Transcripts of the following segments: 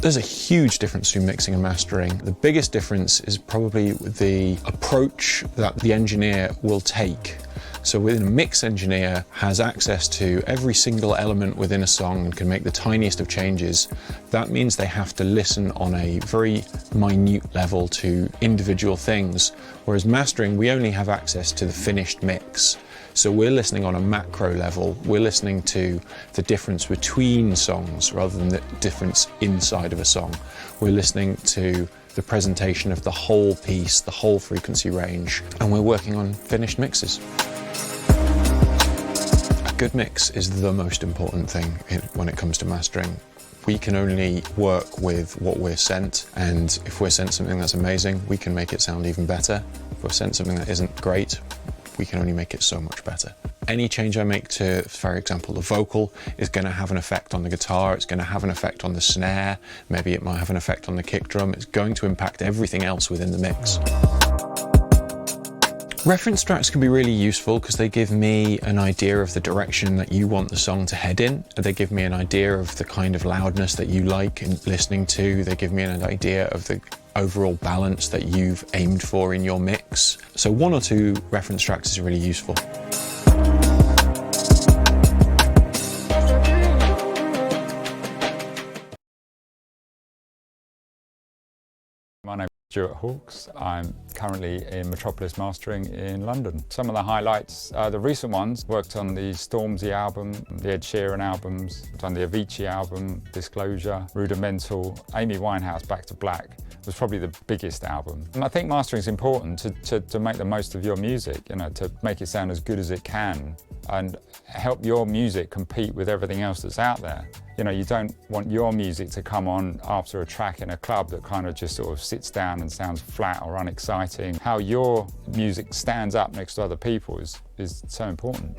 There's a huge difference between mixing and mastering. The biggest difference is probably the approach that the engineer will take. So within a mix engineer has access to every single element within a song and can make the tiniest of changes. That means they have to listen on a very minute level to individual things, whereas mastering, we only have access to the finished mix. So we're listening on a macro level. We're listening to the difference between songs rather than the difference inside of a song. We're listening to the presentation of the whole piece, the whole frequency range, and we're working on finished mixes. A good mix is the most important thing when it comes to mastering. We can only work with what we're sent, and if we're sent something that's amazing, we can make it sound even better. If we're sent something that isn't great, we can only make it so much better. Any change I make to, for example, the vocal is going to have an effect on the guitar, it's going to have an effect on the snare, maybe it might have an effect on the kick drum, it's going to impact everything else within the mix. Reference tracks can be really useful because they give me an idea of the direction that you want the song to head in. They give me an idea of the kind of loudness that you like in listening to. They give me an idea of the overall balance that you've aimed for in your mix. So 1 or 2 reference tracks is really useful. My name is Stuart Hawkes. I'm currently in Metropolis Mastering in London. Some of the highlights, the recent ones, worked on the Stormzy album, the Ed Sheeran albums, done the Avicii album, Disclosure, Rudimental, Amy Winehouse, Back to Black was probably the biggest album. And I think mastering is important to make the most of your music, you know, to make it sound as good as it can and help your music compete with everything else that's out there. You know, you don't want your music to come on after a track in a club that kind of just sort of sits down and sounds flat or unexciting. How your music stands up next to other people is so important.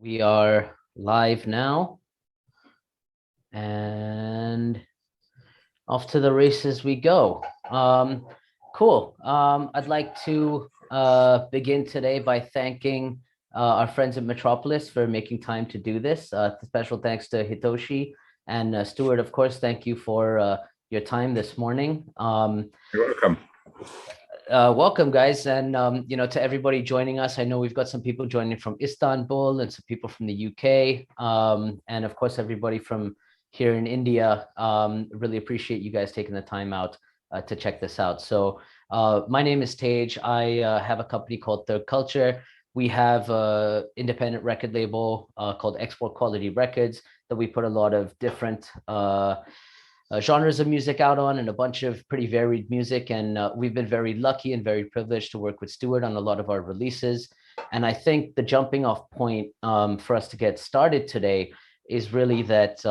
We are live now, and off to the races we go. Cool. I'd like to begin today by thanking our friends at Metropolis for making time to do this. Special thanks to Hitoshi and Stuart, of course. Thank you for your time this morning. You're welcome. Welcome, guys, and you know, to everybody joining us. I know we've got some people joining from Istanbul and some people from the UK, and of course everybody from here in India. Really appreciate you guys taking the time out to check this out. So my name is Tej. I have a company called Third Culture. We have an independent record label called Export Quality Records that we put a lot of different genres of music out on, and a bunch of pretty varied music. And we've been very lucky and very privileged to work with Stuart on a lot of our releases. And I think the jumping off point for us to get started today is really that,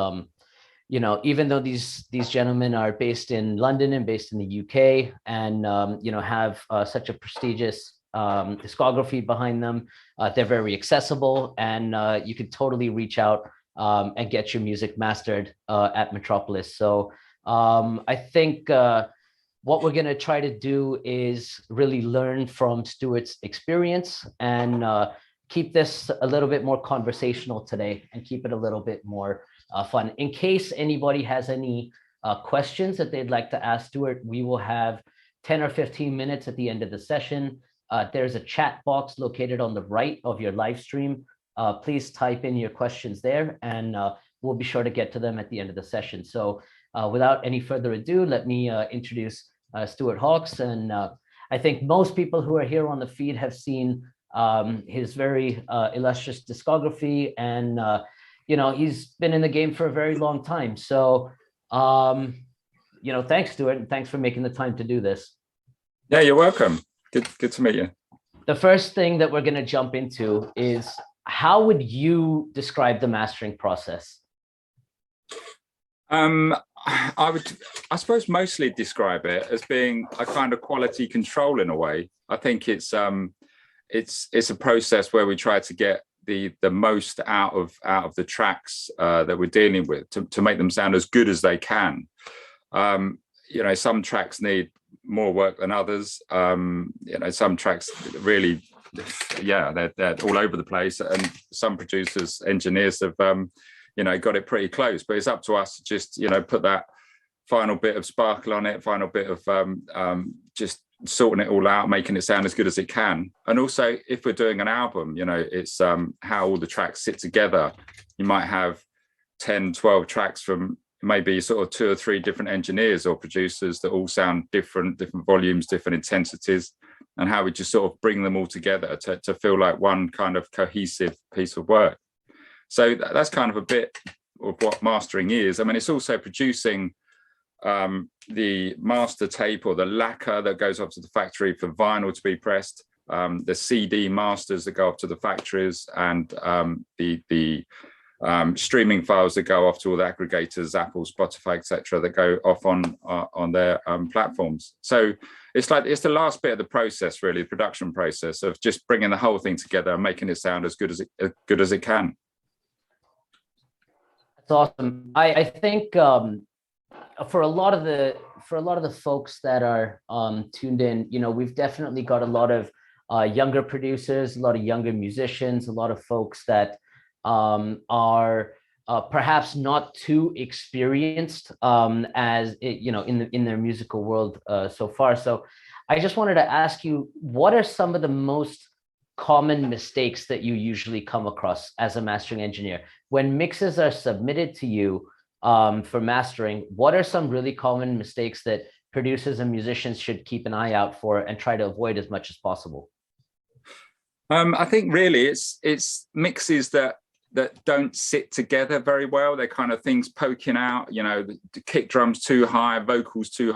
you know, even though these gentlemen are based in London and based in the UK and, you know, have such a prestigious discography behind them, they're very accessible, and you can totally reach out and get your music mastered at Metropolis. So I think what we're going to try to do is really learn from Stuart's experience and keep this a little bit more conversational today and keep it a little bit more fun. In case anybody has any questions that they'd like to ask Stuart, we will have 10 or 15 minutes at the end of the session. There's a chat box located on the right of your live stream. Please type in your questions there and we'll be sure to get to them at the end of the session. So without any further ado, let me introduce Stuart Hawkes. And I think most people who are here on the feed have seen his very illustrious discography, and he's been in the game for a very long time. So thanks, Stuart, and thanks for making the time to do this. Yeah, you're welcome. Good to meet you. The first thing that we're going to jump into is, how would you describe the mastering process? I suppose mostly describe it as being a kind of quality control in a way. I think it's a process where we try to get the most out of the tracks that we're dealing with to make them sound as good as they can. Some tracks need more work than others. Some tracks really, they're all over the place, and some producers, engineers have got it pretty close, but it's up to us to just put that final bit of sparkle on it, final bit of just sorting it all out, making it sound as good as it can. And also, if we're doing an album, it's how all the tracks sit together. You might have 10, 12 tracks from maybe sort of 2 or 3 different engineers or producers that all sound different volumes, different intensities, and how we just sort of bring them all together to feel like one kind of cohesive piece of work. So that's kind of a bit of what mastering is. I mean, it's also producing the master tape or the lacquer that goes off to the factory for vinyl to be pressed, the CD masters that go off to the factories, and the streaming files that go off to all the aggregators, Apple, Spotify, etc., that go off on their platforms. So it's the last bit of the process, really, the production process of just bringing the whole thing together and making it sound as good as it can. That's awesome. I think for a lot of the folks that are tuned in, we've definitely got a lot of younger producers, a lot of younger musicians, a lot of folks that are perhaps not too experienced as in their musical world so far. So I just wanted to ask you, what are some of the most common mistakes that you usually come across as a mastering engineer when mixes are submitted to you for mastering? What are some really common mistakes that producers and musicians should keep an eye out for and try to avoid as much as possible? I think really it's mixes that don't sit together very well. They're kind of things poking out, the kick drums too high, vocals too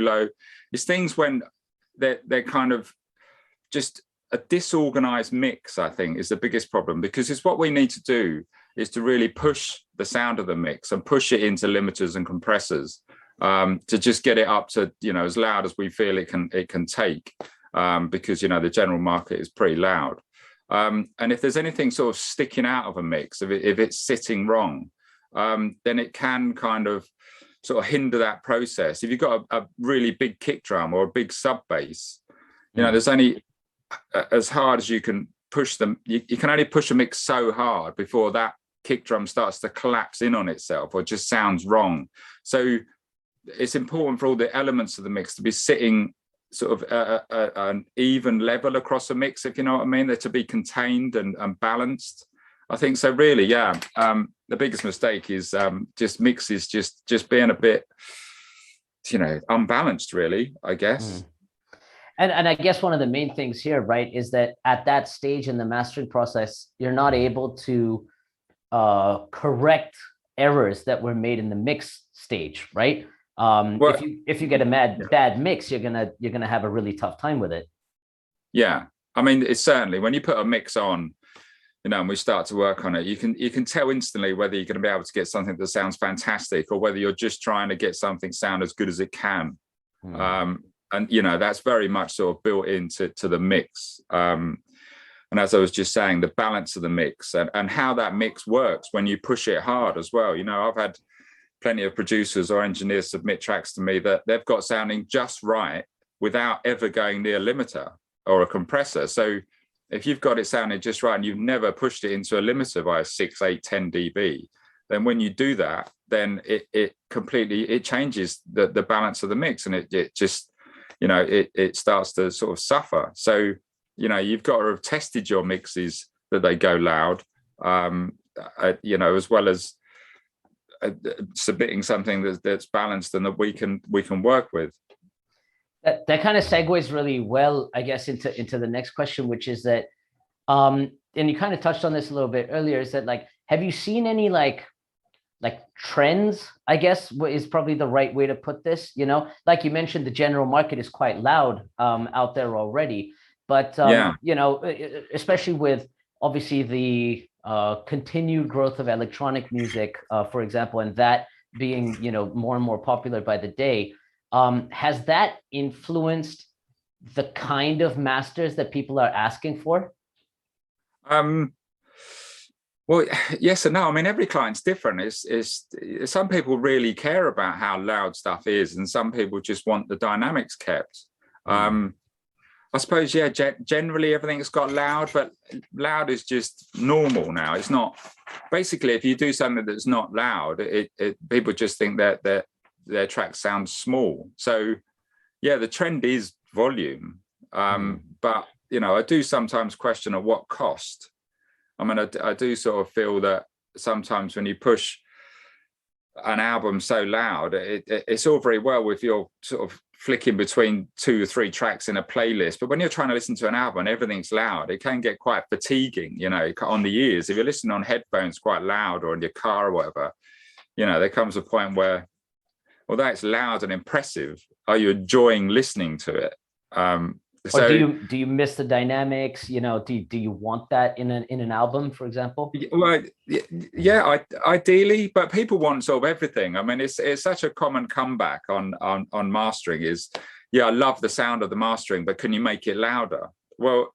low. It's things when they're kind of just a disorganized mix, I think, is the biggest problem, because it's what we need to do is to really push the sound of the mix and push it into limiters and compressors to just get it up to, as loud as we feel it can take, because, the general market is pretty loud. And if there's anything sort of sticking out of a mix, if it's sitting wrong, then it can kind of sort of hinder that process. If you've got a really big kick drum or a big sub bass, there's only as hard as you can push them. You can only push a mix so hard before that kick drum starts to collapse in on itself or just sounds wrong. So it's important for all the elements of the mix to be sitting sort of an even level across a mix, if you know what I mean. They're to be contained and balanced, I think. So really, the biggest mistake is just mixes just being a bit, unbalanced, really, I guess. And I guess one of the main things here, right, is that at that stage in the mastering process, you're not able to correct errors that were made in the mix stage, right? Well, if you get a bad mix, you're gonna have a really tough time with it. Yeah, I mean, it's certainly when you put a mix on, and we start to work on it, you can tell instantly whether you're going to be able to get something that sounds fantastic or whether you're just trying to get something sound as good as it can. And that's very much sort of built into the mix. And And as I was just saying, the balance of the mix and how that mix works when you push it hard as well. You know, I've had plenty of producers or engineers submit tracks to me that they've got sounding just right without ever going near limiter or a compressor. So if you've got it sounding just right and you've never pushed it into a limiter by 6, 8, 10 dB, then when you do that, then it completely changes the balance of the mix, and it just, you know, it starts to sort of suffer. So, you know, you've got to have tested your mixes that they go loud, you know, as well as submitting something that's balanced and that we can work with. That kind of segues really well, I guess, into the next question, which is that, and you kind of touched on this a little bit earlier, is that, like, have you seen any like trends, I guess is probably the right way to put this, you know, like you mentioned, the general market is quite loud out there already, but you know, especially with obviously the continued growth of electronic music, for example, and that being, you know, more and more popular by the day, has that influenced the kind of masters that people are asking for? Well, yes and no. I mean, every client's different. It's some people really care about how loud stuff is, and some people just want the dynamics kept. I suppose, yeah, generally everything's got loud, but loud is just normal now. It's not, basically, if you do something that's not loud, people just think that their tracks sound small. So, yeah, the trend is volume. But, you know, I do sometimes question at what cost. I mean, I do sort of feel that sometimes when you push an album so loud, it's all very well if you're sort of flicking between 2 or 3 tracks in a playlist, but when you're trying to listen to an album and everything's loud, it can get quite fatiguing, you know, on the ears. If you're listening on headphones quite loud or in your car or whatever, you know, there comes a point where, although it's loud and impressive, are you enjoying listening to it? Or do you miss the dynamics? You know, do you want that in an album, for example? Well, yeah, ideally, but people want sort of everything. I mean, it's such a common comeback on mastering is, yeah, I love the sound of the mastering, but can you make it louder? Well,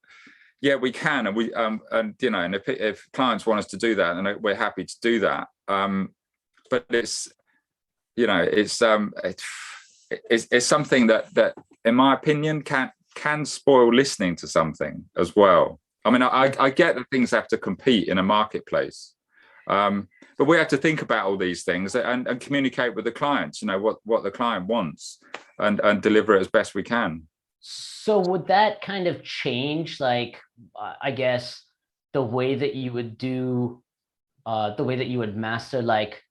yeah, we can, and we and you know, and if clients want us to do that, and we're happy to do that. But it's, you know, it's something that in my opinion can spoil listening to something as well. I mean, I get that things have to compete in a marketplace, but we have to think about all these things and communicate with the clients, you know, what the client wants, and deliver it as best we can. So would that kind of change, like, I guess, the way that you would do, the way that you would master, like,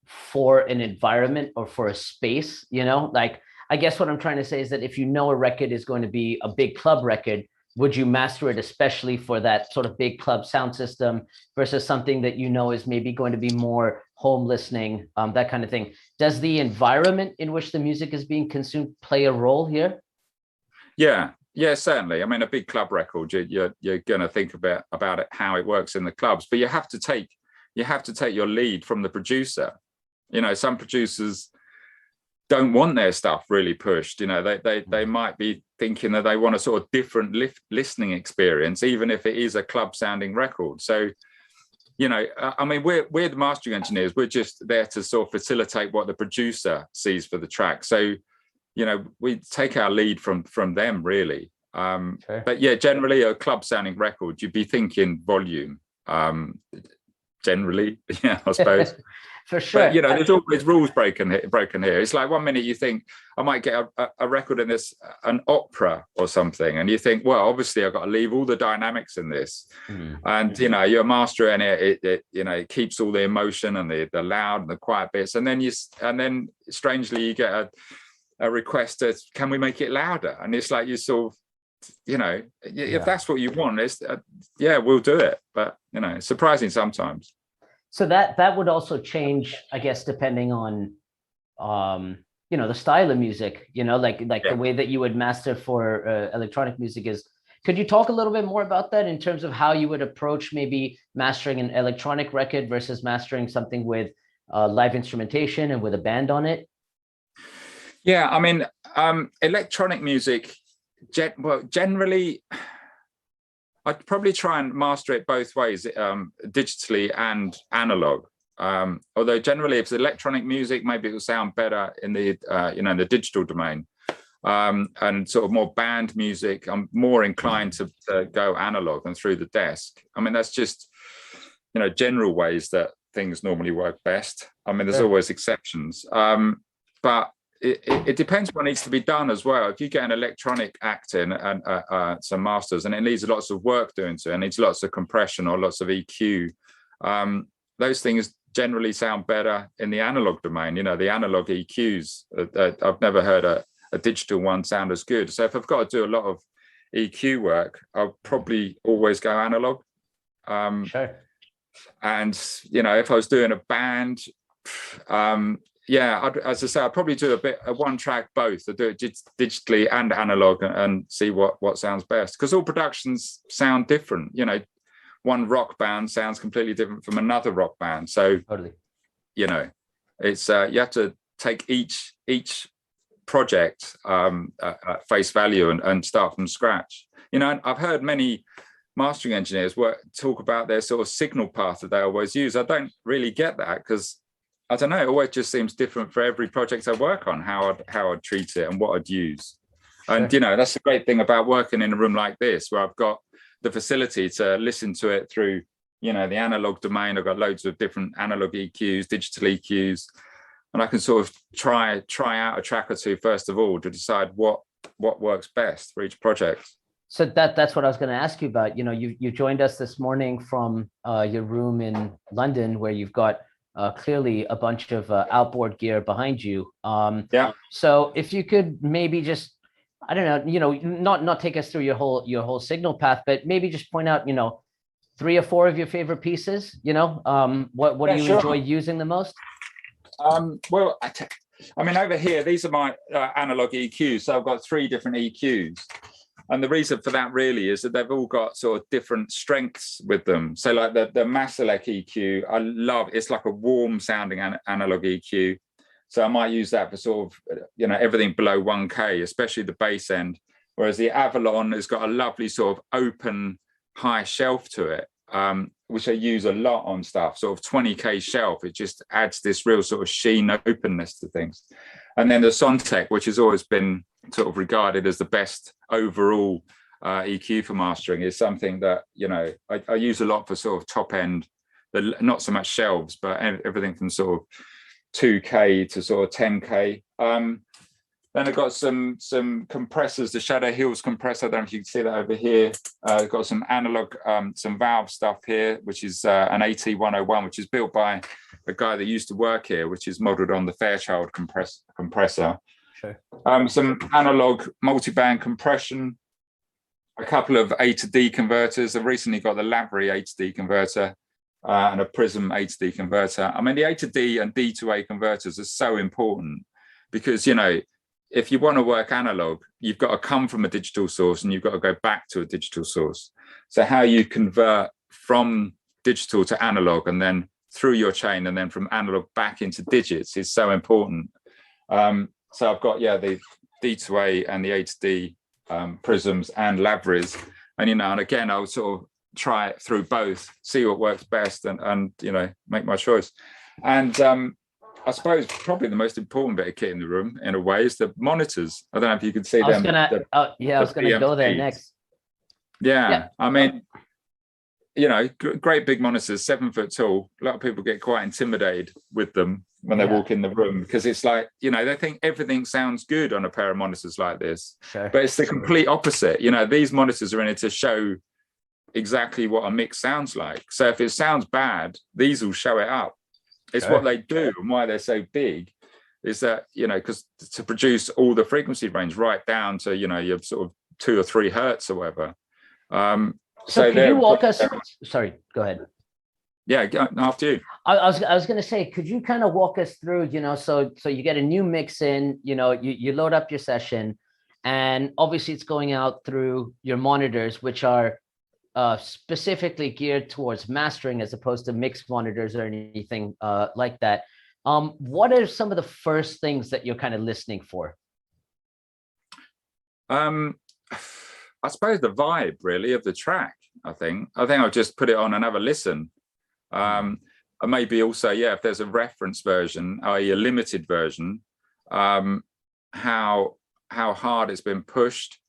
for an environment or for a space, you know? Like, I guess what I'm trying to say is that if you know a record is going to be a big club record, would you master it especially for that sort of big club sound system versus something that you know is maybe going to be more home listening, that kind of thing? Does the environment in which the music is being consumed play a role here? Yeah, certainly. I mean, a big club record, you're going to think about it, how it works in the clubs, but you have to take your lead from the producer. You know, some producers don't want their stuff really pushed. You know, they might be thinking that they want a sort of different listening experience, even if it is a club sounding record. So, you know, I mean, we're the mastering engineers. We're just there to sort of facilitate what the producer sees for the track. So, you know, we take our lead from them really. Okay. But yeah, generally a club sounding record, you'd be thinking volume. Generally, yeah, I suppose. For sure. But, you know, there's always rules broken here. It's like one minute you think I might get a record in this, an opera or something, and you think, well, obviously I've got to leave all the dynamics in this, and you know, you're a master in it. You know, it keeps all the emotion and the loud and the quiet bits, and then strangely you get a request to, can we make it louder? And it's like you sort of, you know, if that's what you want, it's yeah, we'll do it. But you know, it's surprising sometimes. So that would also change, I guess, depending on, you know, the style of music, you know, like the way that you would master for electronic music is. Could you talk a little bit more about that in terms of how you would approach maybe mastering an electronic record versus mastering something with live instrumentation and with a band on it? Yeah, I mean, electronic music, generally, I'd probably try and master it both ways, digitally and analog. Although generally, if it's electronic music, maybe it will sound better in the in the digital domain. And sort of more band music, I'm more inclined to go analog and through the desk. I mean, that's just general ways that things normally work best. I mean, there's always exceptions, but it depends what needs to be done as well. If you get an electronic act in and some masters, and it needs lots of work doing to it, it needs lots of compression or lots of EQ, those things generally sound better in the analog domain. The analog EQs, I've never heard a digital one sound as good. So if I've got to do a lot of EQ work, I'll probably always go analog. Sure. And if I was doing a band, as I say, I'd probably do a one track both. I'd do it digitally and analog and see what sounds best, because all productions sound different. One rock band sounds completely different from another rock band. So totally, it's you have to take each project at face value and start from scratch. I've heard many mastering engineers talk about their sort of signal path that they always use. I don't really get that, because I don't know, it always just seems different for every project I work on, how I'd treat it and what I'd use. And that's the great thing about working in a room like this, where I've got the facility to listen to it through the analog domain. I've got loads of different analog EQs, digital EQs, and I can sort of try out a track or two first of all to decide what works best for each project. So that's what I was going to ask you about. You joined us this morning from your room in London, where you've got clearly a bunch of outboard gear behind you. So if you could maybe just, I don't know, not take us through your whole signal path, but maybe just point out, 3 or 4 of your favorite pieces. What do you enjoy using the most? Well, I mean, over here, these are my analog EQs. So I've got 3 different EQs. And the reason for that really is that they've all got sort of different strengths with them. So like the Masterclass EQ, I love, it's like a warm sounding analog EQ. So I might use that for sort of, everything below 1K, especially the bass end. Whereas the Avalon has got a lovely sort of open high shelf to it, which I use a lot on stuff, sort of 20K shelf. It just adds this real sort of sheen openness to things. And then the Sontec, which has always been sort of regarded as the best overall EQ for mastering, is something that, I use a lot for sort of top end, not so much shelves, but everything from sort of 2K to sort of 10K. Then I've got some compressors, the Shadow Hills compressor. I don't know if you can see that over here. I've got some analog, some valve stuff here, which is an AT101, which is built by a guy that used to work here, which is modeled on the Fairchild compressor. Sure. Some analog multi-band compression, a couple of A to D converters. I've recently got the Lavery A to D converter and a Prism A to D converter. I mean, the A to D and D to A converters are so important because, if you want to work analog, you've got to come from a digital source and you've got to go back to a digital source. So how you convert from digital to analog and then through your chain and then from analog back into digits is so important. So I've got, the D to A and the A to D Prisms and Laveries. And, and again, I'll sort of try it through both, see what works best and make my choice. And I suppose probably the most important bit of kit in the room, in a way, is the monitors. I don't know if you can see them. I was gonna go there next. Yeah. I mean, great big monitors, 7 foot tall. A lot of people get quite intimidated with them when they walk in the room because it's like, they think everything sounds good on a pair of monitors like this. Sure. But it's the complete opposite. These monitors are in it to show exactly what a mix sounds like. So if it sounds bad, these will show it up. It's what they do and why they're so big is that, because to produce all the frequency range right down to, your sort of 2 or 3 hertz or whatever. So can you walk us, sorry, go ahead. Yeah, after you. I was going to say, could you kind of walk us through, so you get a new mix in, you load up your session and obviously it's going out through your monitors, which are specifically geared towards mastering as opposed to mixed monitors or anything like that. What are some of the first things that you're kind of listening for? I suppose the vibe really of the track. I think I'll just put it on and have a listen. And maybe also, if there's a reference version, i.e. a limited version, how hard it's been pushed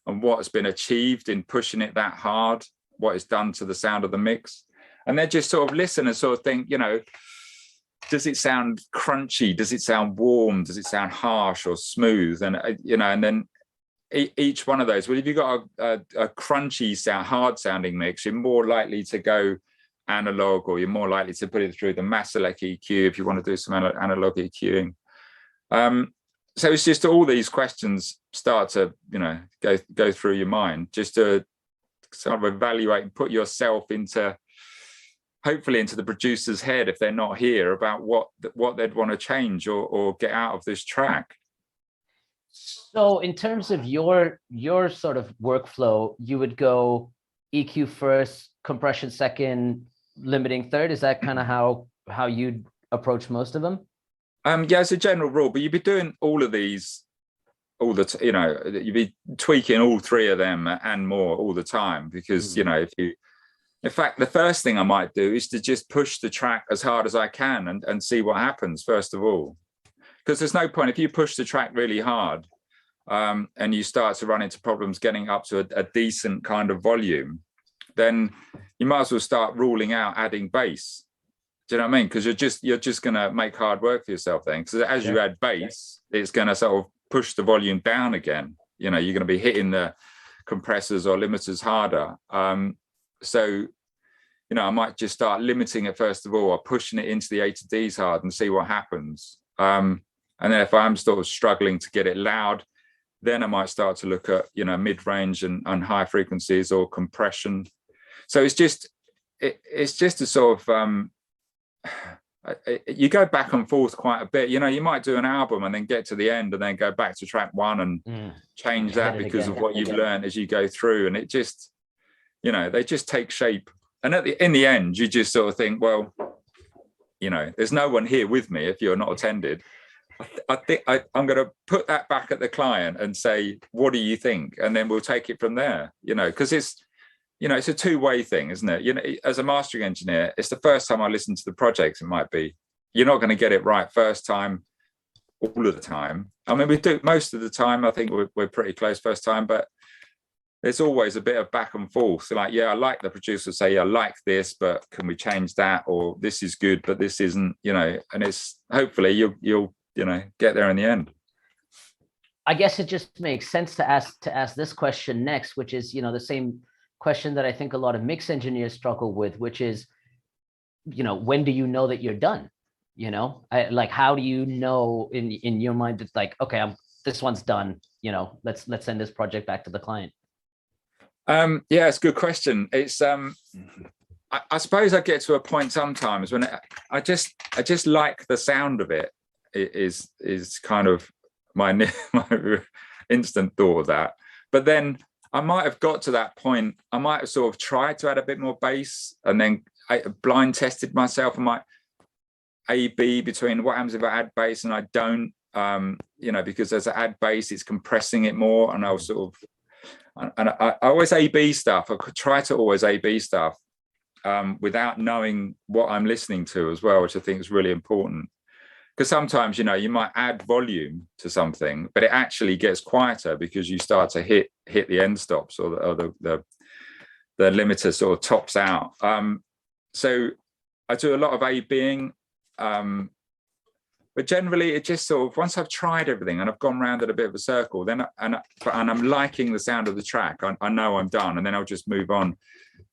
and what's been achieved in pushing it that hard, what it's done to the sound of the mix. And then just sort of listen and sort of think, does it sound crunchy? Does it sound warm? Does it sound harsh or smooth? And, and then each one of those, well, if you've got a crunchy sound, hard sounding mix, you're more likely to go analog, or you're more likely to put it through the masterclass EQ if you want to do some analog EQing. So it's just all these questions start to, go through your mind, just to sort of evaluate and put yourself hopefully into the producer's head, if they're not here, about what they'd want to change or get out of this track. So in terms of your sort of workflow, you would go EQ first, compression second, limiting third. Is that kind of how you'd approach most of them? As a general rule, but you'd be doing all of these you'd be tweaking all three of them and more all the time, because in fact, the first thing I might do is to just push the track as hard as I can and see what happens, first of all. Because there's no point if you push the track really hard and you start to run into problems getting up to a decent kind of volume, then you might as well start ruling out adding bass. Do you know what I mean? Because you're just going to make hard work for yourself then. Because as you add bass, it's going to sort of push the volume down again. You're going to be hitting the compressors or limiters harder. So, I might just start limiting it first of all, or pushing it into the A to Ds hard and see what happens. And then if I'm sort of struggling to get it loud, then I might start to look at, mid-range and high frequencies or compression. So it's just a sort of, you go back and forth quite a bit. You might do an album and then get to the end and then go back to track one and change that because of what you've learned as you go through. And it just, they just take shape. And in the end, you just sort of think, well, there's no one here with me if you're not attended. I think I'm going to put that back at the client and say, what do you think? And then we'll take it from there, because it's a two-way thing, isn't it? As a mastering engineer, it's the first time I listen to the project. It might be, you're not going to get it right first time, all of the time. I mean, we do most of the time. I think we're pretty close first time, but there's always a bit of back and forth. So like, I like the producer say, I like this, but can we change that? Or this is good, but this isn't, and it's hopefully you'll get there in the end. I guess it just makes sense to ask this question next, which is, the same question that I think a lot of mix engineers struggle with, which is, when do you know that you're done? How do you know in your mind, it's like, okay, this one's done, let's send this project back to the client. It's a good question. It's I suppose I get to a point sometimes when I just like the sound of it. It is kind of my instant thought of that. But then I might have got to that point. I might have sort of tried to add a bit more bass, and then I blind tested myself. I might A/B between what happens if I add bass and I don't. Because as I add bass, it's compressing it more, and I'll sort of. And I always A/B stuff. I could try to always A/B stuff without knowing what I'm listening to as well, which I think is really important. Because sometimes, you might add volume to something, but it actually gets quieter because you start to hit the end stops, or the limiter sort of tops out. So I do a lot of A/Bing. But generally, it just sort of, once I've tried everything and I've gone around in a bit of a circle, then and I'm liking the sound of the track, I know I'm done, and then I'll just move on.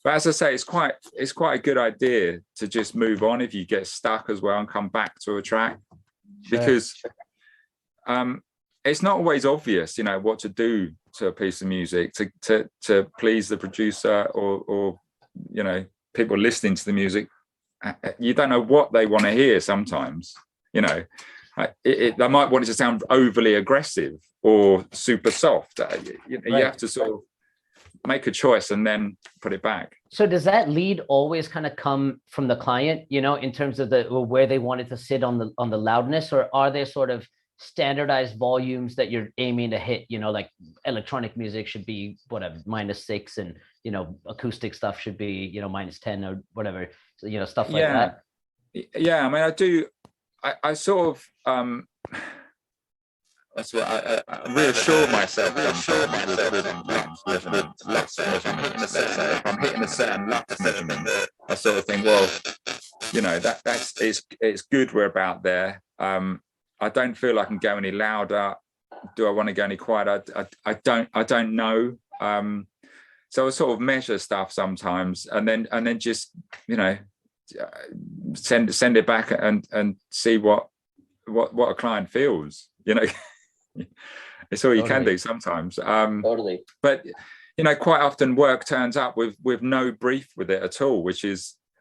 But as I say, it's quite a good idea to just move on if you get stuck as well and come back to a track, because it's not always obvious, what to do to a piece of music to please the producer or people listening to the music. You don't know what they want to hear sometimes. They might want it to sound overly aggressive or super soft. You have to sort of make a choice and then put it back. So does that lead always kind of come from the client, in terms of where they want it to sit on the loudness, or are there sort of standardized volumes that you're aiming to hit? Like electronic music should be whatever -6 and acoustic stuff should be, -10 or whatever, so, stuff like Yeah. that. Yeah, I mean, I sort of, that's what I reassure myself. If I'm hitting a certain lux measurement, I sort of think, well, it's good we're about there. I don't feel I can go any louder. Do I want to go any quieter? I don't know. So I sort of measure stuff sometimes, and then just send it back and see what a client feels. It's all you can do sometimes. Totally. But quite often work turns up with no brief with it at all,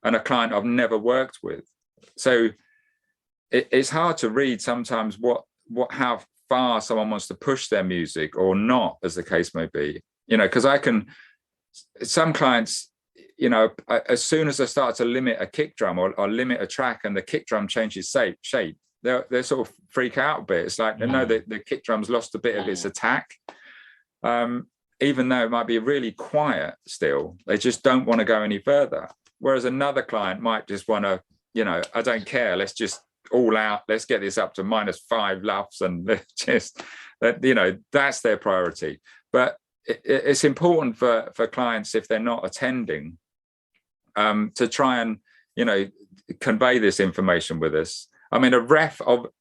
and a client I've never worked with. So it's hard to read sometimes how far someone wants to push their music or not, as the case may be. Because some clients, as soon as I start to limit a kick drum or limit a track and the kick drum changes shape, they sort of freak out a bit. It's like, no, the kick drum's lost a bit of its attack. Even though it might be really quiet still, they just don't want to go any further. Whereas another client might just want to, I don't care, let's just all out, let's get this up to -5 lufs, and just, that's their priority. But it's important for clients, if they're not attending, to try and convey this information with us. I mean, a ref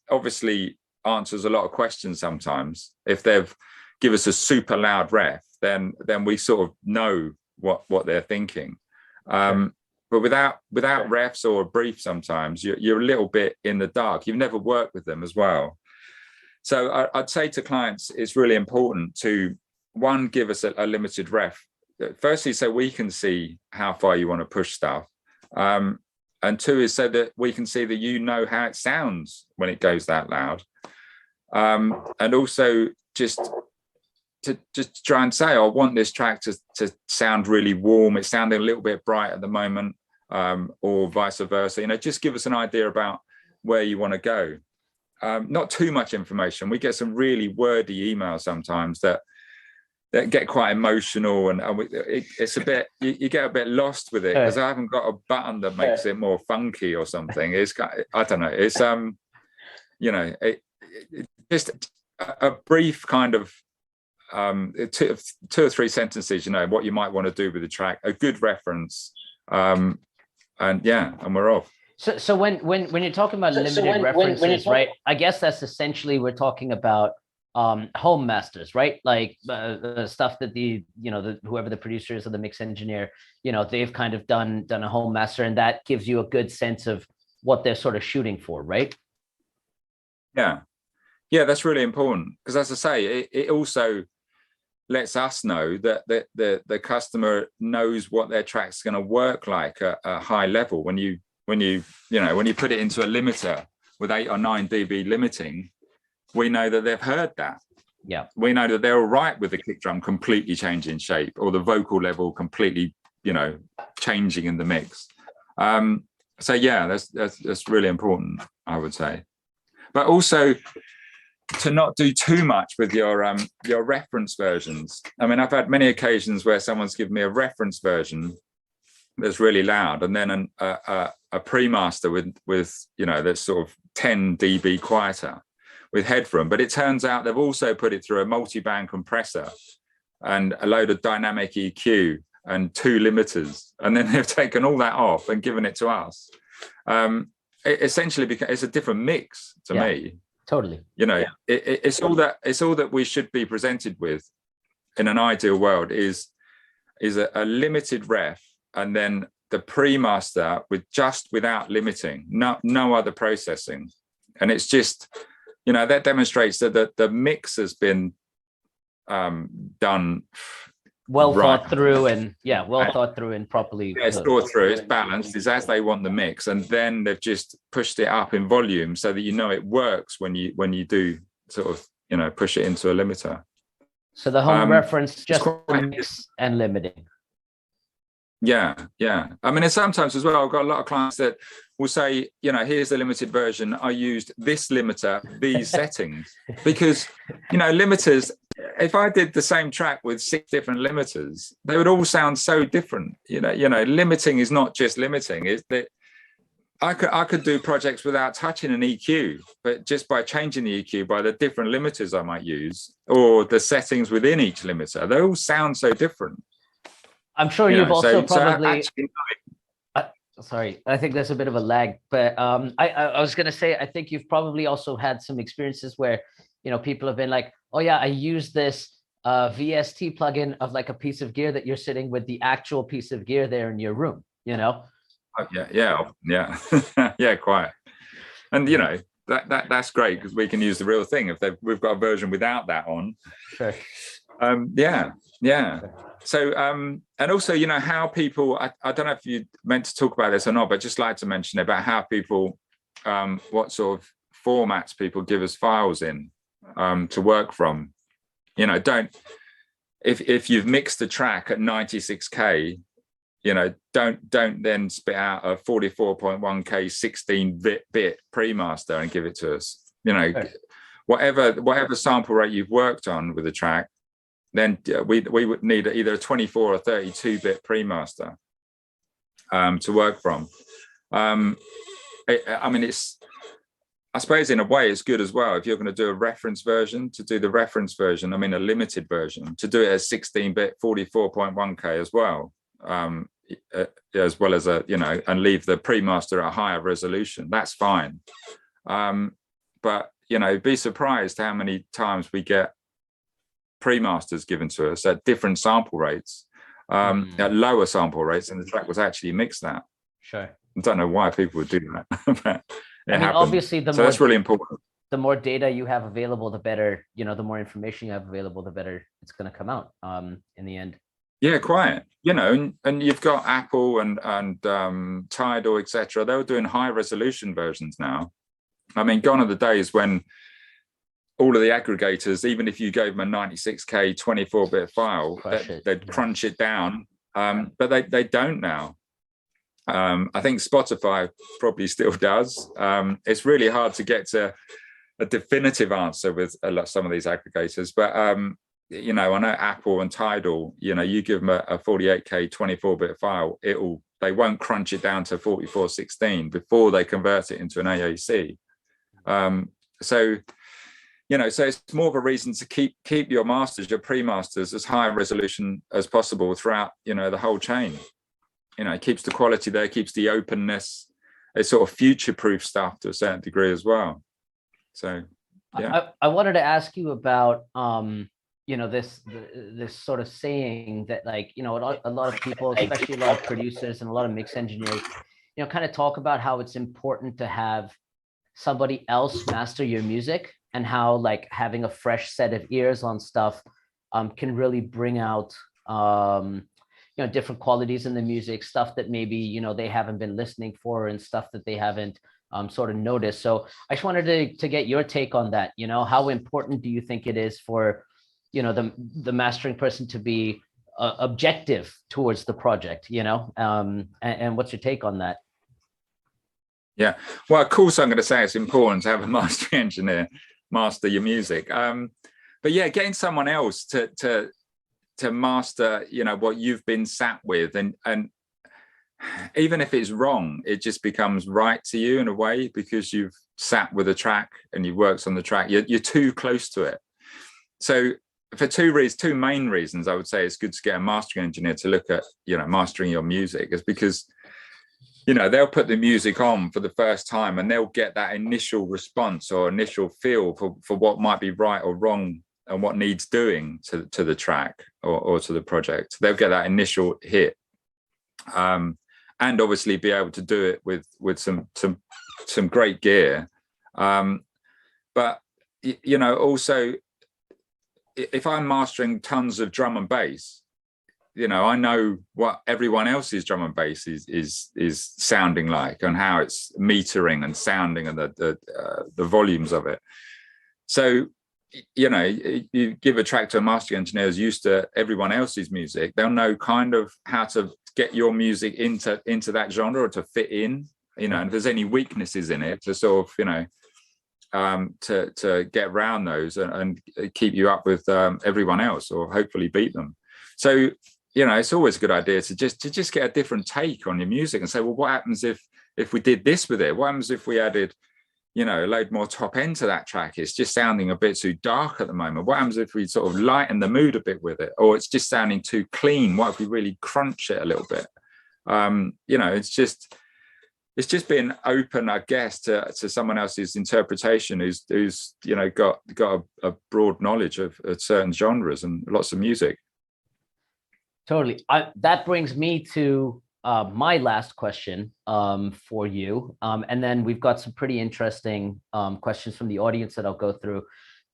obviously answers a lot of questions sometimes. If they've give us a super loud ref, then we sort of know what they're thinking. But without refs or a brief, sometimes you're a little bit in the dark. You've never worked with them as well. So I'd say to clients, it's really important to, one, give us a limited ref. Firstly, so we can see how far you want to push stuff. And two is so that we can see that how it sounds when it goes that loud. And also just to try and say, I want this track to sound really warm. It's sounding a little bit bright at the moment, or vice versa. Just give us an idea about where you want to go. Not too much information. We get some really wordy emails sometimes that get quite emotional, and it's a bit, you get a bit lost with it, because I haven't got a button that makes it more funky or something. It's, I don't know. It's just a brief kind of 2 or 3 sentences. What you might want to do with the track, a good reference, and we're off. So when you're talking about limited references, right? I guess that's essentially, we're talking about home masters, right? Like the stuff that whoever the producer is or the mix engineer, they've kind of done a home master, and that gives you a good sense of what they're sort of shooting for, right? Yeah, that's really important, because as I say, it also lets us know that the customer knows what their track's going to work like at a high level. When you put it into a limiter with 8 or 9 dB limiting, we know that they've heard that. Yeah. We know that they're all right with the kick drum completely changing shape, or the vocal level completely, changing in the mix. So yeah, that's really important, I would say. But also to not do too much with your reference versions. I mean, I've had many occasions where someone's given me a reference version that's really loud, and then a premaster with that's sort of 10 dB quieter with headroom, but it turns out they've also put it through a multi-band compressor and a load of dynamic EQ and 2 limiters, and then they've taken all that off and given it to us. It essentially it's a different mix to me. Totally. It's all that we should be presented with in an ideal world is a limited ref, and then the premaster without limiting, no other processing. And it's just, that demonstrates that the mix has been done thought through, and thought through and properly. Yeah, it's thought through, it's balanced, it's as they want the mix, and then they've just pushed it up in volume so that it works when you do sort of push it into a limiter. So the home reference just mix and limiting. Yeah. I mean, and sometimes as well, I've got a lot of clients that will say, here's the limited version. I used this limiter, these settings, because, limiters, if I did the same track with 6 different limiters, they would all sound so different. Limiting is not just limiting. It's that I could do projects without touching an EQ, but just by changing the EQ by the different limiters I might use, or the settings within each limiter, they all sound so different. I'm sure you've also probably. Actually, sorry, I think there's a bit of a lag, but I was going to say, I think you've probably also had some experiences where, people have been like, oh yeah, I use this VST plugin of like a piece of gear that you're sitting with the actual piece of gear there in your room, Oh, yeah, yeah, quite. And that's great because we can use the real thing if we've got a version without that on. Sure. Yeah. So, and also, how people, I don't know if you meant to talk about this or not, but just like to mention about how people, what sort of formats people give us files in to work from. If you've mixed the track at 96K, don't then spit out a 44.1K 16-bit premaster and give it to us. Right. Whatever sample rate you've worked on with the track, then we would need either a 24 or 32-bit premaster to work from. I suppose in a way it's good as well if you're going to do a reference version, to do the reference version, a limited version, to do it as 16-bit 44.1K as well. As well as and leave the premaster at a higher resolution. That's fine. But be surprised how many times we get premasters given to us at different sample rates, at lower sample rates, and the track was actually mixed that. Sure. I don't know why people would do that. But obviously, that's really important. The more data you have available, the better. The more information you have available, the better it's going to come out. In the end. Yeah, quite. And you've got Apple and Tidal, etc. They're doing high resolution versions now. Gone are the days when all of the aggregators, even if you gave them a 96K 24-bit file, they'd crunch it down. But they don't now. I think Spotify probably still does. It's really hard to get to a definitive answer with some of these aggregators, but I know Apple and Tidal, you give them a 48K 24-bit file, they won't crunch it down to 4416 before they convert it into an AAC. So it's more of a reason to keep your masters, your pre-masters, as high resolution as possible throughout, the whole chain. It keeps the quality there, keeps the openness. It's sort of future-proof stuff to a certain degree as well. So, yeah. I wanted to ask you about, this sort of saying that, like, a lot of people, especially a lot of producers and a lot of mix engineers, kind of talk about how it's important to have somebody else master your music, and how like having a fresh set of ears on stuff can really bring out different qualities in the music, stuff that maybe they haven't been listening for, and stuff that they haven't sort of noticed. So I just wanted to get your take on that. How important do you think it is for the mastering person to be objective towards the project, and what's your take on that? Yeah, well, of course, I'm going to say it's important to have a mastering engineer master your music. But yeah, getting someone else to master, what you've been sat with, and even if it's wrong, it just becomes right to you in a way, because you've sat with a track and you've worked on the track. You're too close to it. So for two main reasons, I would say it's good to get a mastering engineer to look at, mastering your music, is because they'll put the music on for the first time and they'll get that initial response or initial feel for what might be right or wrong and what needs doing to the track or to the project. They'll get that initial hit, and obviously be able to do it with some great gear. But also, if I'm mastering tons of drum and bass, I know what everyone else's drum and bass is sounding like, and how it's metering and sounding, and the volumes of it. So you know, you give a track to a mastering engineer who's used to everyone else's music, they'll know kind of how to get your music into that genre or to fit in, you know, and if there's any weaknesses in it, to sort of, you know, to get around those and keep you up with everyone else, or hopefully beat them. So, you know, it's always a good idea to just get a different take on your music and say, well, what happens if we did this with it? What happens if we added, you know, a load more top end to that track? It's just sounding a bit too dark at the moment. What happens if we sort of lighten the mood a bit with it? Or it's just sounding too clean. What if we really crunch it a little bit? You know, it's just being open, I guess, to someone else's interpretation who's you know, got a broad knowledge of certain genres and lots of music. Totally. That brings me to my last question for you. And then we've got some pretty interesting questions from the audience that I'll go through.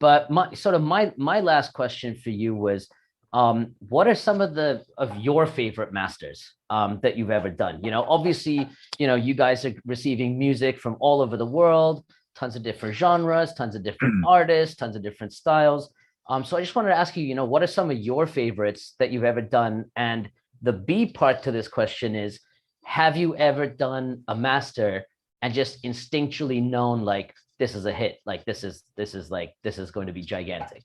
But my last question for you was, what are some of your favorite masters that you've ever done? You know, obviously, you know, you guys are receiving music from all over the world, tons of different genres, tons of different artists, tons of different styles. So I just wanted to ask you, you know, what are some of your favorites that you've ever done? And the B part to this question is, have you ever done a master and just instinctually known, like, this is a hit, like this is going to be gigantic?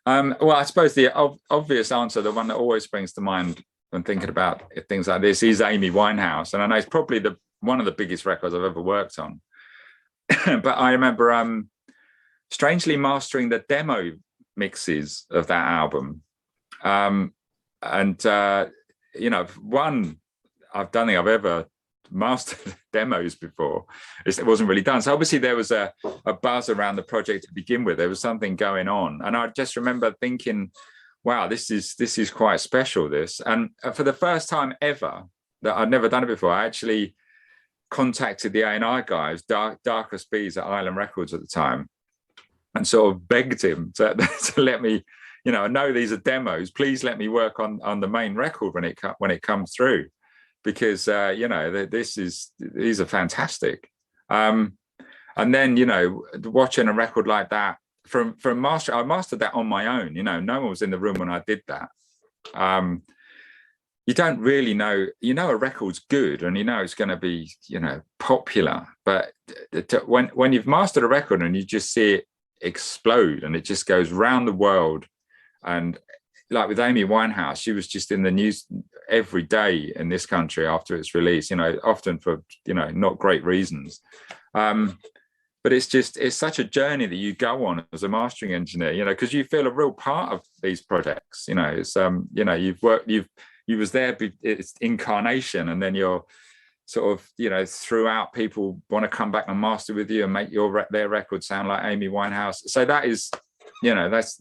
Well, I suppose the obvious answer, the one that always springs to mind when thinking about things like this, is Amy Winehouse. And I know it's probably one of the biggest records I've ever worked on. But I remember strangely mastering the demo mixes of that album. You know, I don't think I've ever mastered demos before. It wasn't really done. So obviously there was a buzz around the project to begin with. There was something going on. And I just remember thinking, wow, this is quite special, this. And for the first time ever, that I'd never done it before, I actually contacted the A&R guys, Darker Speeds at Island Records at the time, and sort of begged him to let me, you know these are demos. Please let me work on the main record when it comes through, because you know, these are fantastic. And then, you know, watching a record like that from master, I mastered that on my own. You know, no one was in the room when I did that. You don't really know. You know, a record's good, and you know it's going to be, you know, popular. But when you've mastered a record and you just see it explode and it just goes round the world, and like with Amy Winehouse, she was just in the news every day in this country after its release, you know, often for, you know, not great reasons. But it's such a journey that you go on as a mastering engineer, you know, because you feel a real part of these projects. You know, it's you know, you was there, it's incarnation, and then you're sort of, you know, throughout, people want to come back and master with you and make their record sound like Amy Winehouse. So that is, you know, that's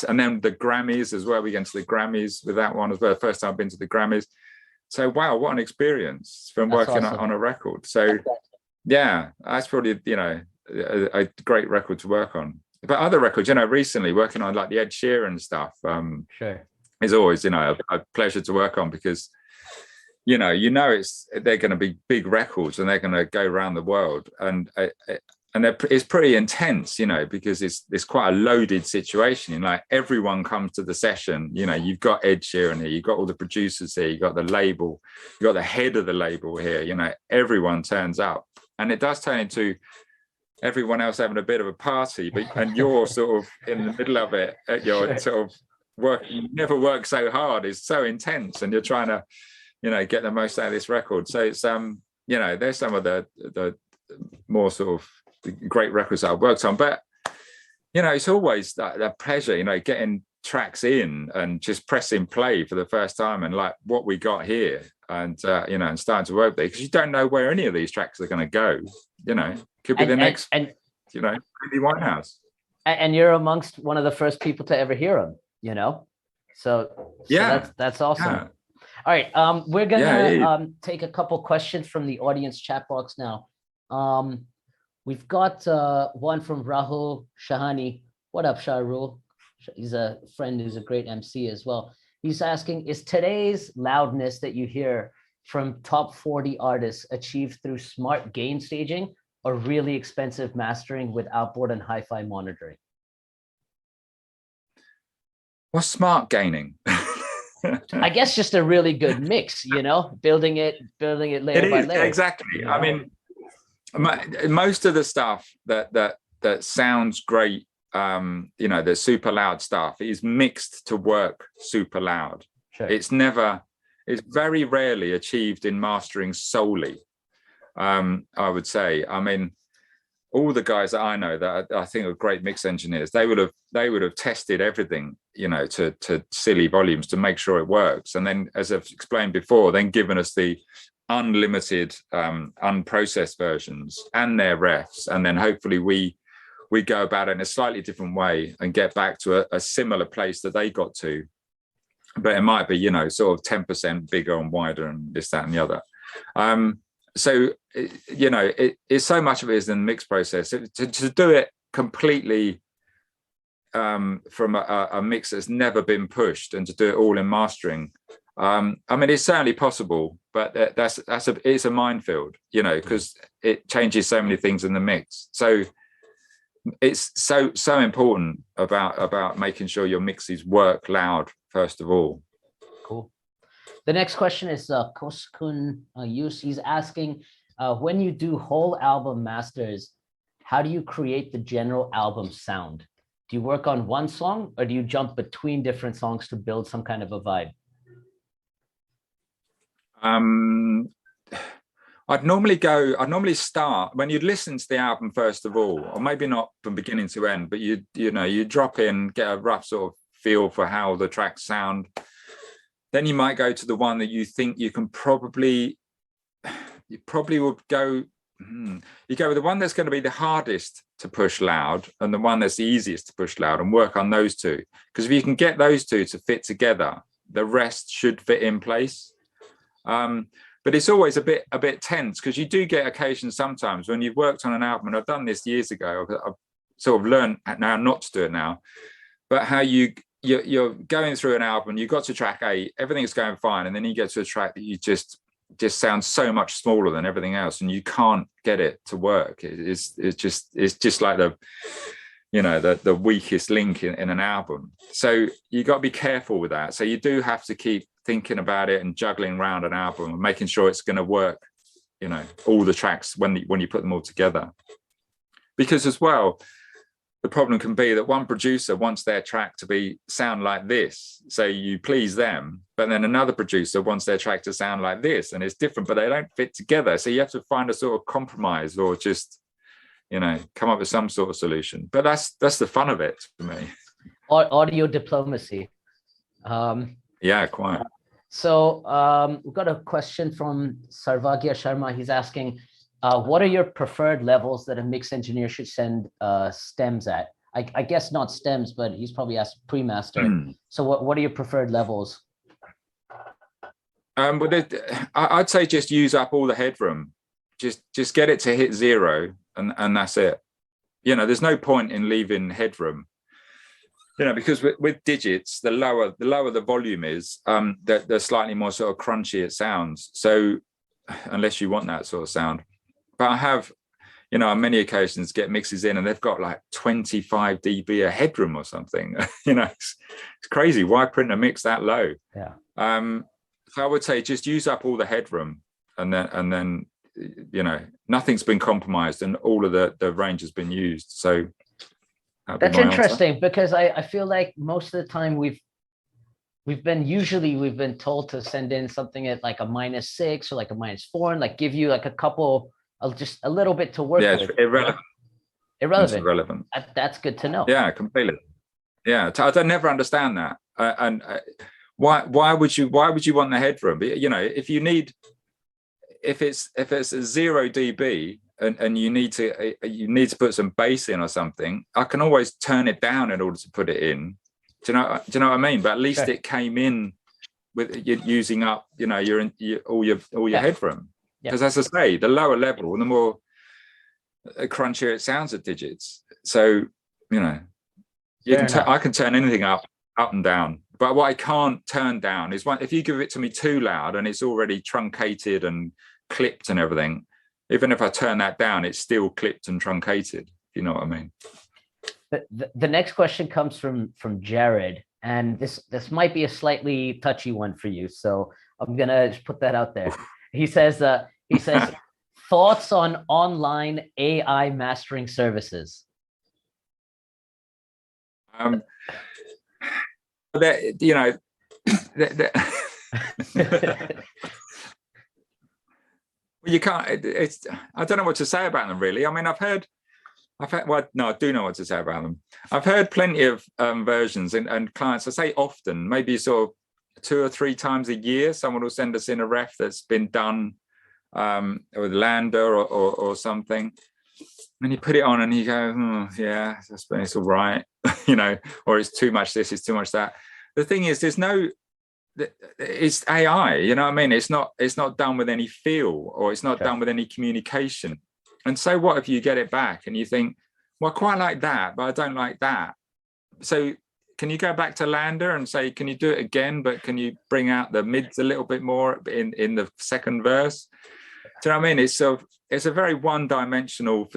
and then the Grammys as well. We get into the Grammys with that one as well. First time I've been to the Grammys. So wow, what an experience from working on a record. So yeah, that's probably, you know, a great record to work on. But other records, you know, recently working on like the Ed Sheeran stuff, sure, is always, you know, a pleasure to work on, because you know they're going to be big records and they're going to go around the world, and it's pretty intense, you know, because it's quite a loaded situation. You know, like everyone comes to the session. You know, you've got Ed Sheeran here, you've got all the producers here, you've got the label, you've got the head of the label here. You know, everyone turns up, and it does turn into everyone else having a bit of a party, and you're sort of in the middle of it. You're sort of you never work so hard. It's so intense, and you're trying to, you know, get the most out of this record. So it's you know, there's some of the more sort of great records that I've worked on, but you know, it's always that pleasure, you know, getting tracks in and just pressing play for the first time, and like what we got here, and you know, and starting to work there, because you don't know where any of these tracks are going to go. You know, could be the next, you know, Amy Winehouse. And you're amongst one of the first people to ever hear them, you know, so yeah, that's awesome. Yeah. All right, we're gonna take a couple questions from the audience chat box now. We've got one from Rahul Shahani. What up, Shahrul? He's a friend who's a great MC as well. He's asking, is today's loudness that you hear from top 40 artists achieved through smart gain staging, or really expensive mastering with outboard and hi-fi monitoring? What's smart gaining? I guess just a really good mix, you know, building it layer by layer. Exactly. I mean, most of the stuff that sounds great, you know, the super loud stuff is mixed to work super loud. Sure. It's very rarely achieved in mastering solely. I would say. I mean, all the guys that I know that I think are great mix engineers, they would have tested everything, you know, to silly volumes to make sure it works. And then, as I've explained before, then given us the unlimited unprocessed versions and their refs, and then hopefully we go about it in a slightly different way and get back to a similar place that they got to, but it might be, you know, sort of 10% bigger and wider and this, that, and the other. So, you know, it's so much of it is in the mix process. To do it completely from a mix that's never been pushed, and to do it all in mastering, I mean, it's certainly possible, but it's a minefield, you know, because it changes so many things in the mix. So it's so important about making sure your mixes work loud first of all. Cool. The next question is Koskun Yus. He's asking, when you do whole album masters, how do you create the general album sound? Do you work on one song, or do you jump between different songs to build some kind of a vibe? I'd normally start when you'd listen to the album first of all, or maybe not from beginning to end, but you drop in, get a rough sort of feel for how the tracks sound. Then you might go to the one that you think you can you go with the one that's going to be the hardest to push loud and the one that's the easiest to push loud, and work on those two. Because if you can get those two to fit together, the rest should fit in place. But it's always a bit tense, because you do get occasions sometimes when you've worked on an album, and I've done this years ago, I've sort of learned now not to do it now, but how you're going through an album, you got to track 8, everything's going fine, and then you get to a track that you just sounds so much smaller than everything else, and you can't get it to work. It's just like the weakest link in an album. So you got to be careful with that. So you do have to keep thinking about it and juggling around an album and making sure it's going to work, you know, all the tracks when you put them all together. Because as well, the problem can be that one producer wants their track to sound like this, so you please them, but then another producer wants their track to sound like this, and it's different, but they don't fit together. So you have to find a sort of compromise, or just, you know, come up with some sort of solution. But that's the fun of it for me. Audio diplomacy. Yeah, quite. So we've got a question from Sarvagya Sharma. He's asking, what are your preferred levels that a mix engineer should send stems at? I guess not stems, but he's probably asked premaster. So what are your preferred levels? I'd say just use up all the headroom. Just get it to hit 0, and that's it. You know, there's no point in leaving headroom. You know, because with digits, the lower the volume is, the slightly more sort of crunchy it sounds. So unless you want that sort of sound. But I have, you know, on many occasions get mixes in and they've got like 25 dB of headroom or something. You know, it's crazy. Why print a mix that low? Yeah. So I would say just use up all the headroom, and then you know, nothing's been compromised and all of the range has been used. So that's interesting, because I feel like most of the time we've been told to send in something at like a -6 or like a -4, and like give you like a couple, just a little bit to work with. Yeah, irrelevant. It's irrelevant. That's good to know. Yeah, completely. Yeah, I don't never understand that. Why would you want the headroom? You know, if it's a 0 dB and you need to put some bass in or something, I can always turn it down in order to put it in. Do you know what I mean? But at least it came in with you using up, you know, all your headroom. Because as I say, the lower level, the more crunchier it sounds at digits. So, you know, I can turn anything up and down. But what I can't turn down is if you give it to me too loud and it's already truncated and clipped and everything, even if I turn that down, it's still clipped and truncated. If you know what I mean. The next question comes from Jared, and this might be a slightly touchy one for you, so I'm gonna just put that out there. He says thoughts on online AI mastering services. That, you know, well, you can't. It's I don't know what to say about them really. I mean, I've heard. Well, no, I do know what to say about them. I've heard plenty of versions, and clients, I say often, maybe sort of 2 or 3 times a year, someone will send us in a ref that's been done with Lander or something. And you put it on and you go, oh, yeah, it's all right, you know, or it's too much this, it's too much that. The thing is, it's AI, you know what I mean? It's not done with any feel, or it's not done with any communication. And so what if you get it back and you think, well, I quite like that, but I don't like that. So can you go back to Lander and say, can you do it again, but can you bring out the mids a little bit more in the second verse? Do you know what I mean? It's a very one-dimensional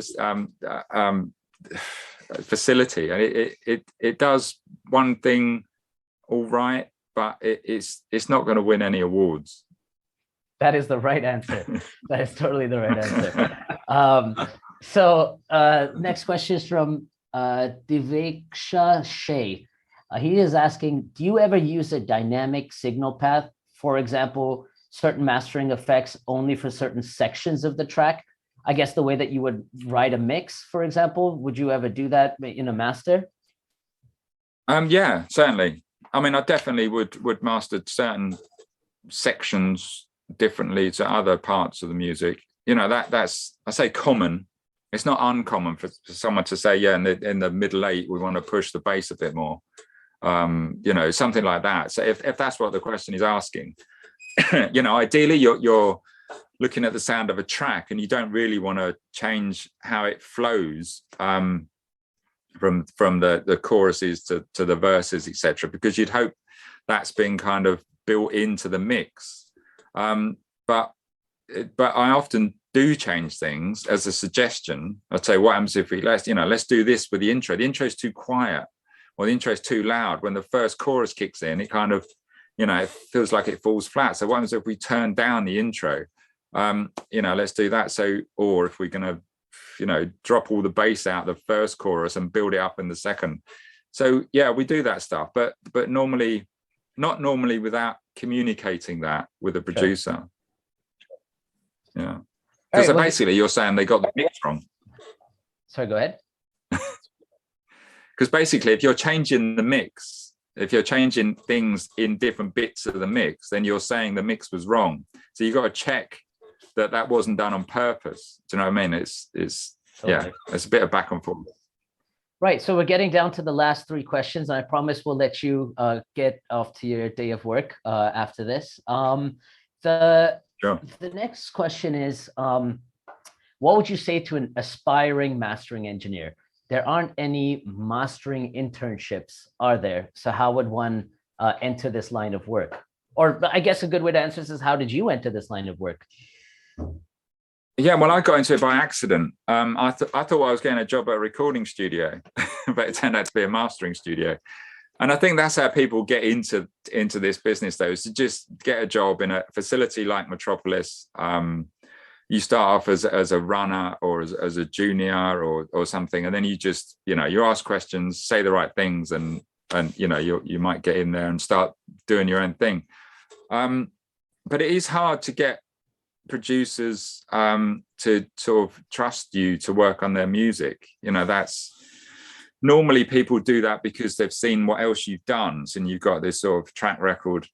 facility, and it does one thing all right, but it's not going to win any awards. That is the right answer. That is totally the right answer. So next question is from Diveksha Shea. He is asking, do you ever use a dynamic signal path? For example, certain mastering effects only for certain sections of the track? I guess the way that you would write a mix, for example, would you ever do that in a master? Yeah, certainly. I mean, I definitely would master certain sections differently to other parts of the music. You know, that's I say common. It's not uncommon for someone to say, yeah, in the middle 8 we want to push the bass a bit more, you know, something like that. So if that's what the question is asking, you know, ideally you're looking at the sound of a track and you don't really want to change how it flows from the choruses to the verses, etc., because you'd hope that's been kind of built into the mix. But I often do change things as a suggestion. I'd say, what happens if let's do this with the intro. The intro is too quiet, or the intro is too loud. When the first chorus kicks in, it kind of, you know, it feels like it falls flat. So what happens if we turn down the intro? You know, let's do that. So, or if we're going to, you know, drop all the bass out the first chorus and build it up in the second. So yeah, we do that stuff, but normally, not normally without communicating that with the producer. Yeah. Because right, basically you're saying they got the mix wrong. Sorry, go ahead. Because basically if you're changing the mix, if you're changing things in different bits of the mix, then you're saying the mix was wrong. So you got to check that wasn't done on purpose. Do you know what I mean? It's totally. Yeah, it's a bit of back and forth. Right. So we're getting down to the last 3 questions. And I promise we'll let you get off to your day of work after this. The next question is, what would you say to an aspiring mastering engineer? There aren't any mastering internships, are there? So how would one enter this line of work? Or I guess a good way to answer this is, how did you enter this line of work? Yeah, well, I got into it by accident. I thought I was getting a job at a recording studio, but it turned out to be a mastering studio. And I think that's how people get into this business, though, is to just get a job in a facility like Metropolis. You start off as a runner or as a junior or something, and then you just, you know, you ask questions, say the right things, and you know, you might get in there and start doing your own thing. But it is hard to get producers to sort of trust you to work on their music. You know, that's normally people do that because they've seen what else you've done, so you've got this sort of track record.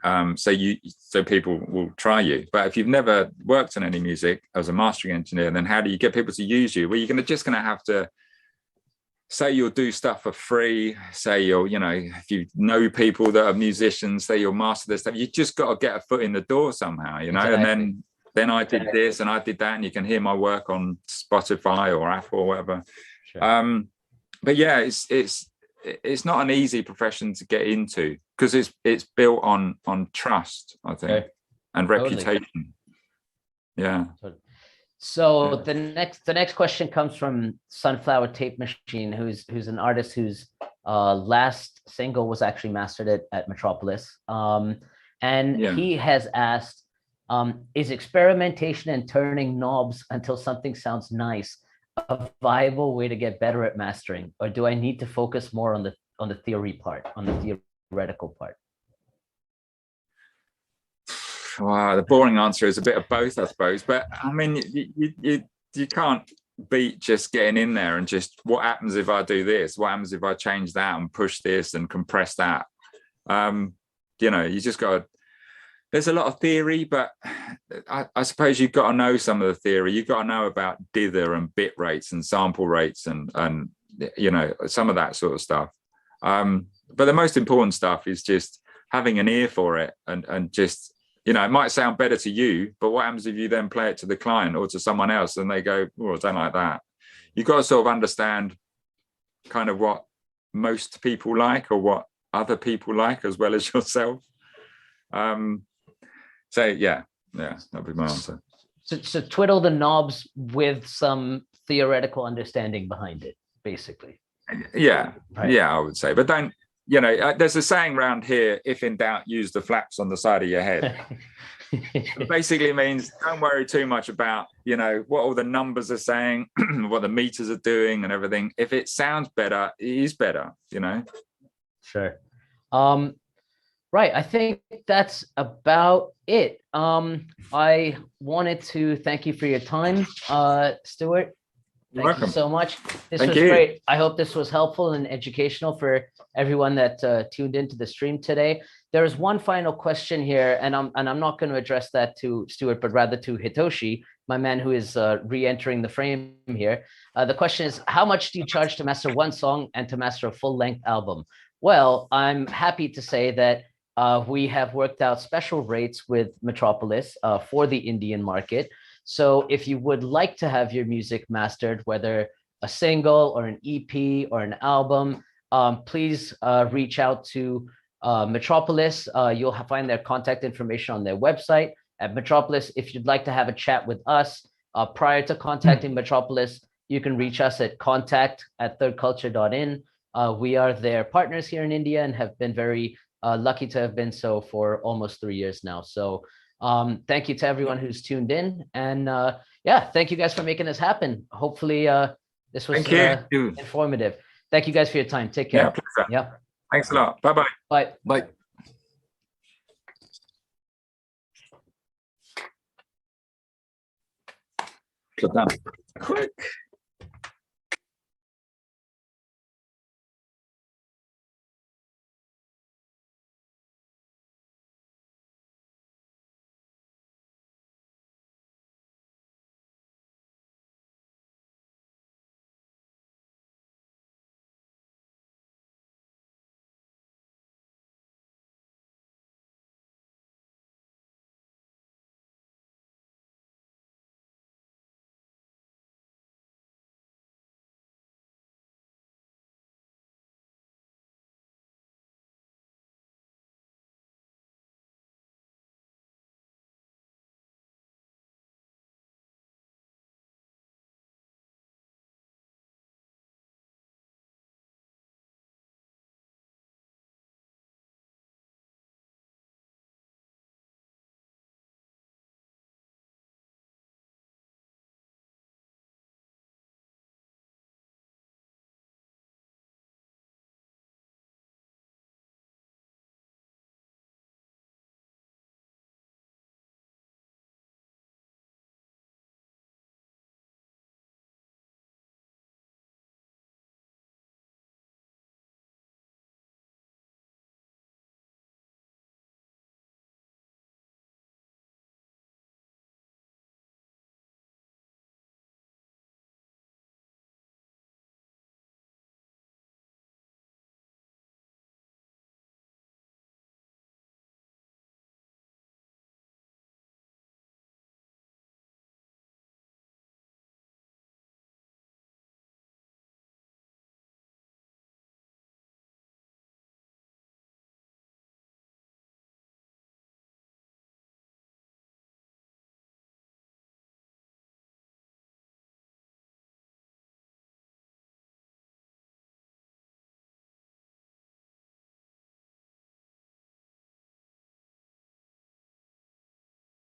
So people will try you. But if you've never worked on any music as a mastering engineer, then how do you get people to use you? Well, you're just going to have to say you'll do stuff for free. Say you know, if you know people that are musicians, say you'll master their stuff. You just got to get a foot in the door somehow, you know. Exactly. And then I did this and I did that, and you can hear my work on Spotify or Apple or whatever. Sure. But yeah, it's not an easy profession to get into because it's built on trust, I think, and reputation. Yeah. So the next question comes from Sunflower Tape Machine, who's an artist whose last single was actually mastered at Metropolis. And he has asked, is experimentation and turning knobs until something sounds nice a viable way to get better at mastering, or do I need to focus more on the theory part, on the theoretical part? Wow, the boring answer is a bit of both, I suppose. But I mean, you can't beat just getting in there and just, what happens if I do this? What happens if I change that and push this and compress that? You know, you just got to, there's a lot of theory, but I suppose you've got to know some of the theory. You've got to know about dither and bit rates and sample rates and you know, some of that sort of stuff. But the most important stuff is just having an ear for it and just, you know, it might sound better to you, but what happens if you then play it to the client or to someone else and they go, oh, I don't like that. You've got to sort of understand kind of what most people like or what other people like as well as yourself. So yeah, that'd be my answer. So twiddle the knobs with some theoretical understanding behind it, basically. Yeah, right. Yeah, I would say. But don't, you know, there's a saying around here, if in doubt, use the flaps on the side of your head. It basically means don't worry too much about, you know, what all the numbers are saying, what the meters are doing and everything. If it sounds better, it is better, you know? Sure. Right. I think that's about it. I wanted to thank you for your time, Stuart. Thank you so much. This was great. I hope this was helpful and educational for everyone that tuned into the stream today. There is one final question here, and I'm not going to address that to Stuart, but rather to Hitoshi, my man who is re-entering the frame here. The question is, how much do you charge to master one song and to master a full-length album? Well, I'm happy to say that we have worked out special rates with Metropolis for the Indian market. So if you would like to have your music mastered, whether a single or an EP or an album, please reach out to Metropolis. You'll find their contact information on their website at Metropolis. If you'd like to have a chat with us prior to contacting Metropolis, you can reach us at contact@thirdculture.in. We are their partners here in India and have been very lucky to have been so for almost 3 years now. So thank you to everyone who's tuned in, and yeah, thank you guys for making this happen. Hopefully this was informative. Thank you guys for your time. Take care. Yeah, thanks a lot. Bye-bye. Bye. Quick.